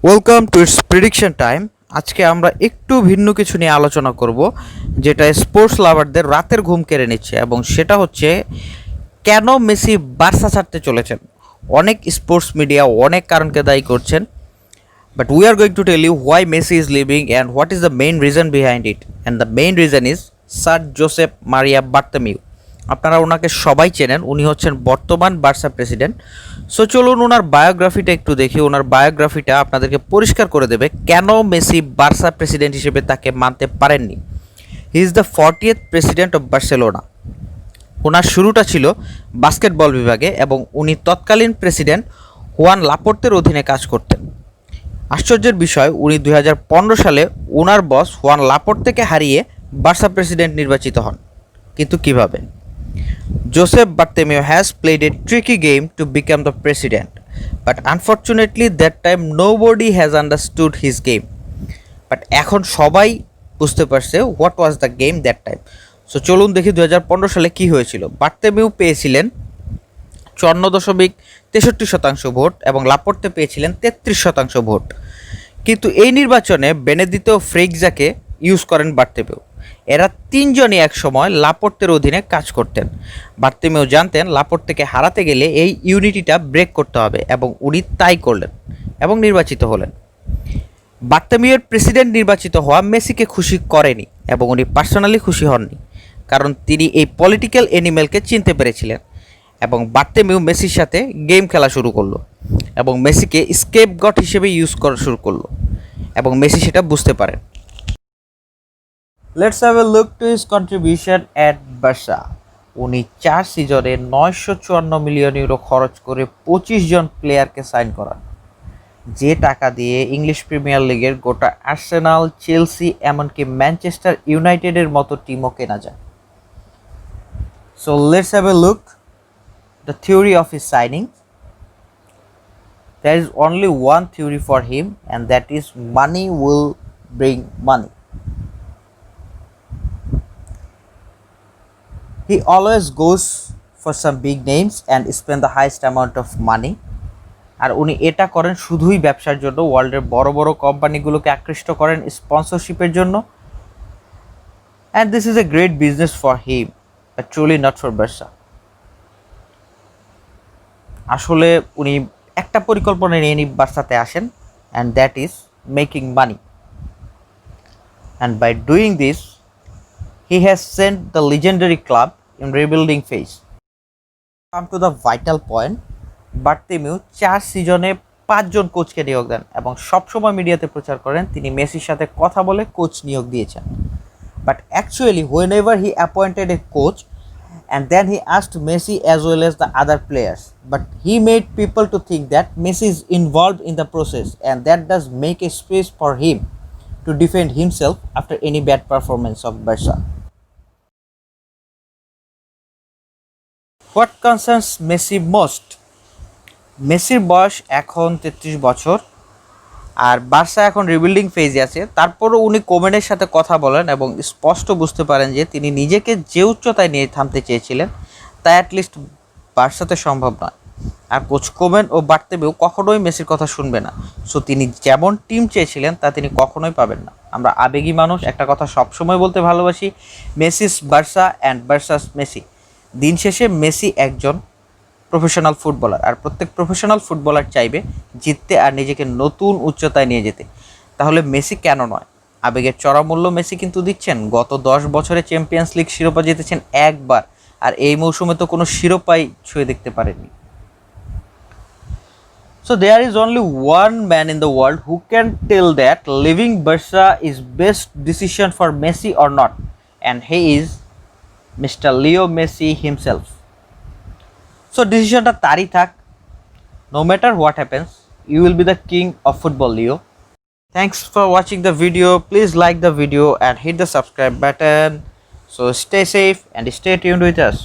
Welcome to its prediction time. আজকে আমরা একটু ভিন্ন কিছু নিয়ে আলোচনা করব, যেটা স্পোর্টস লাভারদের রাতের ঘুম কেড়ে নিচ্ছে, এবং সেটা হচ্ছে কেন মেসি বার্সা ছাড়তে চলেছেন। অনেক স্পোর্টস মিডিয়া অনেক কারণকে দায়ী করছেন, but we are going to tell you why Messi is leaving and what is the main reason behind it, and the main reason is sir Josep Maria Bartomeu. আপনারা ওনাকে সবাই চেনেন, উনি হচ্ছেন বর্তমান বার্সা প্রেসিডেন্ট। সো চলুন ওনার বায়োগ্রাফিটা একটু দেখি। ওনার বায়োগ্রাফিটা আপনাদেরকে পরিষ্কার করে দেবে কেন মেসি বার্সা প্রেসিডেন্ট হিসেবে তাকে মানতে পারেননি। He is the 40th president of Barcelona. ওনার শুরুটা ছিল বাস্কেটবল বিভাগে এবং উনি তৎকালীন প্রেসিডেন্ট হুয়ান লাপোর্তের অধীনে কাজ করতেন। আশ্চর্যের বিষয়, উনি 2015 সালে ওনার বস হুয়ান লাপোর্তেকে হারিয়ে বার্সা প্রেসিডেন্ট নির্বাচিত হন। কিন্তু কিভাবে? Josep Bartomeu has played a tricky game to become the president, but unfortunately that time nobody has understood his game. But এখন সবাই বুঝতে পারছে what was the game that time. So চলুন দেখি 2015 সালে কি হয়েছিল। বার্তেমিউ পেয়েছিলেন 54.63% ভোট এবং লাপোর্তে পেয়েছিলেন 33% ভোট। কিন্তু এই নির্বাচনে বেনেদিতো ফ্রেইক্সাকে ইউজ করেন বার্তেমিউ। এরা তিনজনই এক সময় লাপোর্তের অধীনে কাজ করতেন। বার্তেমিউ জানতেন লাপোর্তেকে হারাতে গেলে এই ইউনিটিটা ব্রেক করতে হবে, এবং উনি তাই করলেন এবং নির্বাচিত হলেন। বার্তেমিউর প্রেসিডেন্ট নির্বাচিত হওয়া মেসিকে খুশি করেনি এবং উনি পার্সোনালি খুশি হননি, কারণ তিনি এই পলিটিক্যাল অ্যানিমেলকে চিনতে পেরেছিলেন। এবং বার্তেমিউ মেসির সাথে গেম খেলা শুরু করলো এবং মেসিকে স্কেপগট হিসেবে ইউজ করা শুরু করলো, এবং মেসি সেটা বুঝতে পারেন। Let's have a look to his contribution at Barca. উনি 4 সিজনে 954 মিলিয়ন ইউরো খরচ করে 25 জন প্লেয়ারকে সাইন করান, যে টাকা দিয়ে ইংলিশ প্রিমিয়ার লিগের গোটা আর্সেনাল, চেলসি, এমনকি ম্যানচেস্টার ইউনাইটেডের মতো টিমও কেনা যায়। So let's have a look the theory of his signing. There is only one theory for him, and that is money will bring money. He always goes for some big names and spend the highest amount of money. আর উনি এটা করেন শুধুই ব্যবসার জন্য, ওয়ার্ল্ডের বড় বড় কোম্পানিগুলোকে আকৃষ্ট করেন স্পন্সরশিপের জন্য। And this is a great business for him, but truly not for Barca. আসলে উনি একটা পরিকল্পনা নিয়ে বার্সাতে আসেন, and that is making money. And by doing this, he has sent the legendary club in rebuilding phase. Come to the vital point. বার্তেমিউ 4 সিজনে 5 জন কোচকে নিয়োগ দেন এবং সবসময় মিডিয়াতে প্রচার করেন তিনি মেসির সাথে কথা বলে কোচ নিয়োগ দিয়েছেন। But actually whenever he appointed a coach and then he asked Messi as well as the other players, but he made people to think that Messi is involved in the process, and that does make a space for him to defend himself after any bad performance of Barca. What concerns Messi most? মেসির বয়স এখন 33 বছর, আর Barca এখন rebuilding ফেজে আছে। তারপরও উনি কোমেনের সাথে কথা বলেন এবং স্পষ্ট বুঝতে পারেন যে তিনি নিজেকে যে উচ্চতায় নিয়ে থামতে চেয়েছিলেন তা অ্যাটলিস্ট বার্সাতে সম্ভব নয়। আর কোচ কোমেন ও বার্তেমিউ কখনোই মেসির কথা শুনবে না। সো তিনি যেমন টিম চেয়েছিলেন তা তিনি কখনোই পাবেন না। আমরা আবেগী মানুষ, একটা কথা সবসময় বলতে ভালোবাসি, মেসিস বার্সা অ্যান্ড বার্সাস মেসি। দিন শেষে মেসি একজন প্রফেশনাল ফুটবলার, আর প্রত্যেক প্রফেশনাল ফুটবলার চাইবে জিততে আর নিজেকে নতুন উচ্চতায় নিয়ে যেতে। তাহলে মেসি কেন নয়? আবেগের চড়া মূল্য মেসি কিন্তু দিচ্ছেন। গত 10 বছরে চ্যাম্পিয়ন্স লিগ শিরোপা জিতেছেন একবার, আর এই মৌসুমে তো কোনো শিরোপাই ছুঁয়ে দেখতে পারেননি। So there is only one man in the world who can tell that leaving Barca is best decision for Messi or not, and he is mister Leo Messi himself. So decisionটা তারই থাক। No matter what happens, you will be the king of football, Leo. Thanks for watching the video. Please like the video and hit the subscribe button. So stay safe and stay tuned with us.